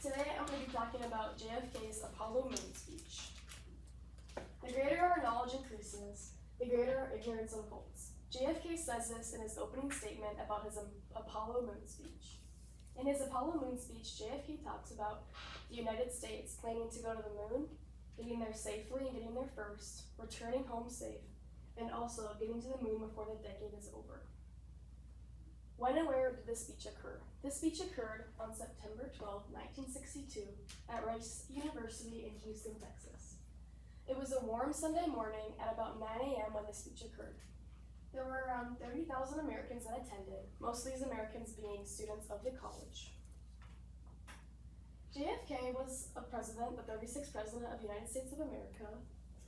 Today I'm going to be talking about JFK's Apollo moon speech. The greater our knowledge increases, the greater our ignorance unfolds. JFK says this in his opening statement about his Apollo moon speech. In his Apollo moon speech, JFK talks about the United States planning to go to the moon, getting there safely and getting there first, returning home safe, and also getting to the moon before the decade is over. When and where did this speech occur? This speech occurred on September 12, 1962, at Rice University in Houston, Texas. It was a warm Sunday morning at about 9 a.m. when the speech occurred. There were around 30,000 Americans that attended, most of these Americans being students of the college. JFK was the 36th president of the United States of America.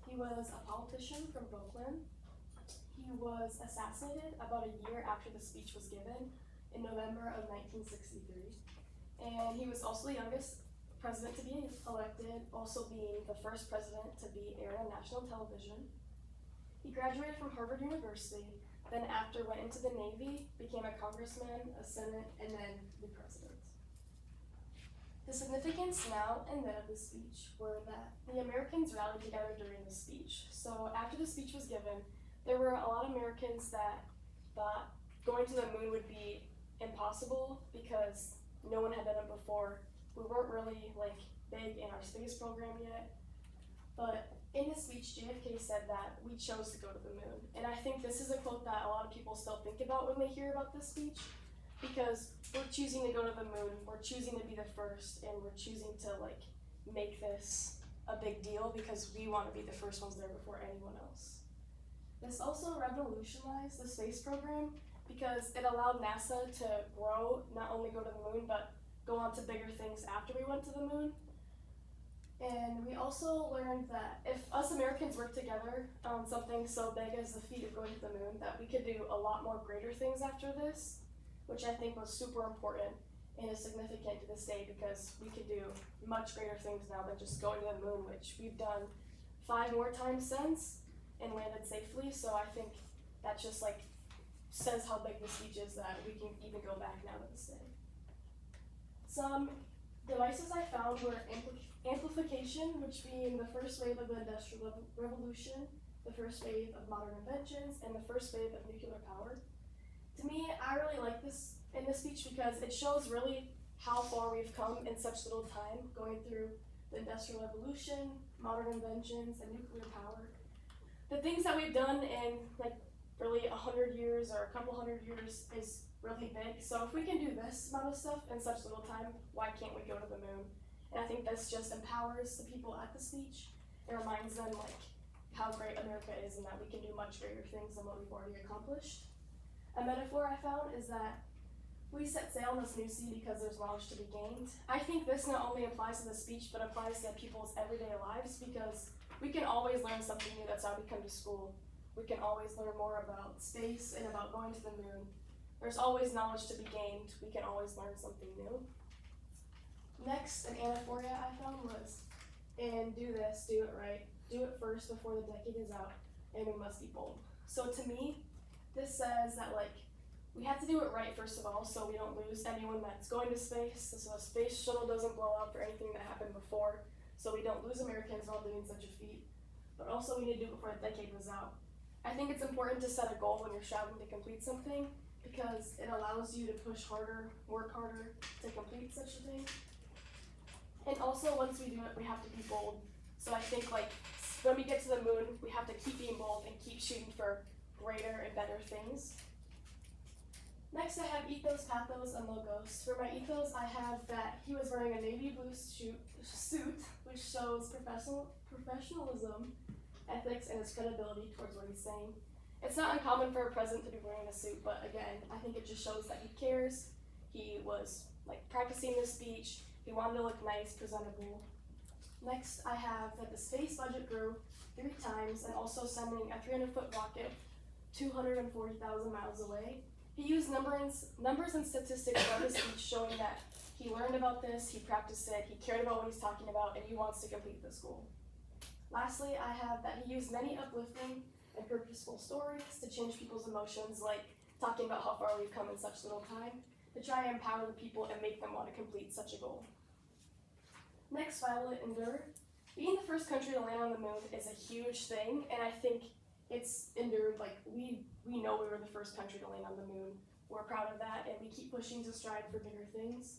He was a politician from Brooklyn. He was assassinated about a year after the speech was given in November of 1963. And he was also the youngest president to be elected, also being the first president to be aired on national television. He graduated from Harvard University, then after went into the Navy, became a congressman, a senate, and then the president. The significance now and then of the speech were that the Americans rallied together during the speech. So after the speech was given, there were a lot of Americans that thought going to the moon would be impossible because no one had done it before. We weren't really big in our space program yet. But in the speech, JFK said that we chose to go to the moon. And I think this is a quote that a lot of people still think about when they hear about this speech, because we're choosing to go to the moon, we're choosing to be the first, and we're choosing to make this a big deal because we want to be the first ones there before anyone else. This also revolutionized the space program because it allowed NASA to grow, not only go to the moon, but go on to bigger things after we went to the moon. And we also learned that if us Americans work together on something so big as the feat of going to the moon, that we could do a lot more greater things after this, which I think was super important and is significant to this day because we could do much greater things now than just going to the moon, which we've done 5 more times since and landed safely. So I think that just says how big the speech is that we can even go back now to this day. Some devices I found were amplification, which being the first wave of the Industrial Revolution, the first wave of modern inventions, and the first wave of nuclear power. To me, I really like this in this speech because it shows really how far we've come in such little time, going through the Industrial Revolution, modern inventions, and nuclear power. The things that we've done in really 100 years or a couple hundred years is really big. So if we can do this amount of stuff in such little time, why can't we go to the moon? And I think this just empowers the people at the speech. It reminds them how great America is and that we can do much greater things than what we've already accomplished. A metaphor I found is that we set sail on this new sea because there's knowledge to be gained. I think this not only applies to the speech, but applies to people's everyday lives because we can always learn something new. That's how we come to school. We can always learn more about space and about going to the moon. There's always knowledge to be gained. We can always learn something new. Next, an anaphoria I found was, and do this, do it right. Do it first before the decade is out, and we must be bold. So to me, this says that we have to do it right first of all, so we don't lose anyone that's going to space, so the space shuttle doesn't blow up or anything that happened before, so we don't lose Americans while doing such a feat. But also we need to do it before the decade was out. I think it's important to set a goal when you're striving to complete something because it allows you to push harder, work harder to complete such a thing. And also once we do it, we have to be bold. So I think when we get to the moon, we have to keep being bold and keep shooting for greater and better things. Next I have Ethos, Pathos, and Logos. For my Ethos, I have that he was wearing a navy blue suit, which shows professionalism, ethics, and his credibility towards what he's saying. It's not uncommon for a president to be wearing a suit, but again, I think it just shows that he cares. He was practicing this speech. He wanted to look nice, presentable. Next, I have that the space budget grew 3 times and also sending a 300-foot rocket 240,000 miles away. He used numbers and statistics throughout his speech showing that he learned about this, he practiced it, he cared about what he's talking about, and he wants to complete this goal. Lastly, I have that he used many uplifting and purposeful stories to change people's emotions, talking about how far we've come in such little time, to try and empower the people and make them want to complete such a goal. Next, Violet and Dur. Being the first country to land on the moon is a huge thing, and I think it's endured. Like, we know we were the first country to land on the moon. We're proud of that, and we keep pushing to strive for bigger things.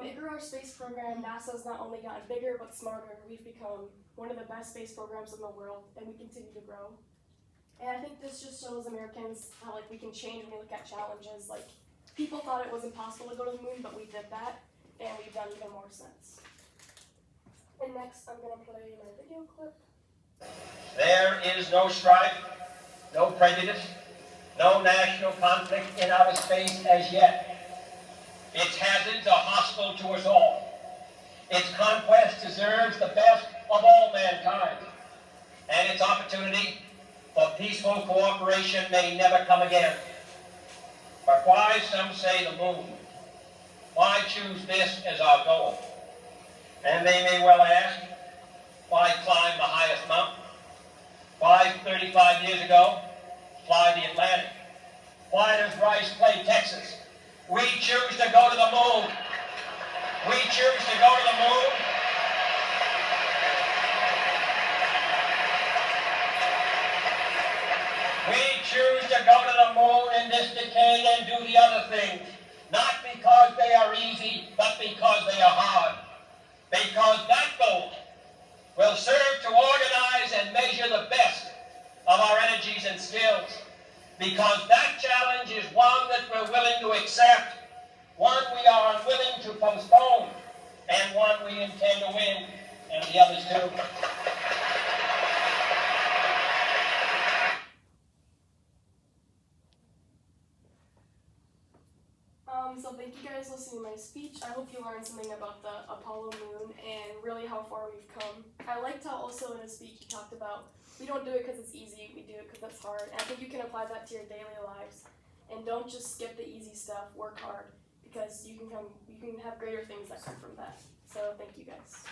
It grew our space program. NASA's not only gotten bigger, but smarter. We've become one of the best space programs in the world, and we continue to grow. And I think this just shows Americans how, like, we can change when we look at challenges. Like, people thought it was impossible to go to the moon, but we did that, and we've done even more since. And next, I'm going to play my video clip. There is no strife, no prejudice, no national conflict in outer space as yet. Its hazards are hostile to us all. Its conquest deserves the best of all mankind. And its opportunity for peaceful cooperation may never come again. But why, some say, the moon? Why choose this as our goal? And they may well ask, why climb the highest mountain? Why, 35 years ago, fly the Atlantic? Why does Rice play Texas? We choose to go to the moon. We choose to go to the moon. We choose to go to the moon in this decade and do the other things, not because they are easy, but because they are hard. Because that goal will serve to organize and measure the best of our energies and skills. Because that challenge is one that we're willing to accept, one we are unwilling to postpone, and one we intend to win, and the others too. So thank you guys for listening to my speech. I hope you learned something about the Apollo moon and really how far we've come. I liked how also in his speech he talked about we don't do it because it's easy, we do it because it's hard. And I think you can apply that to your daily lives. And don't just skip the easy stuff, work hard, because you can have greater things that come from that. So thank you guys.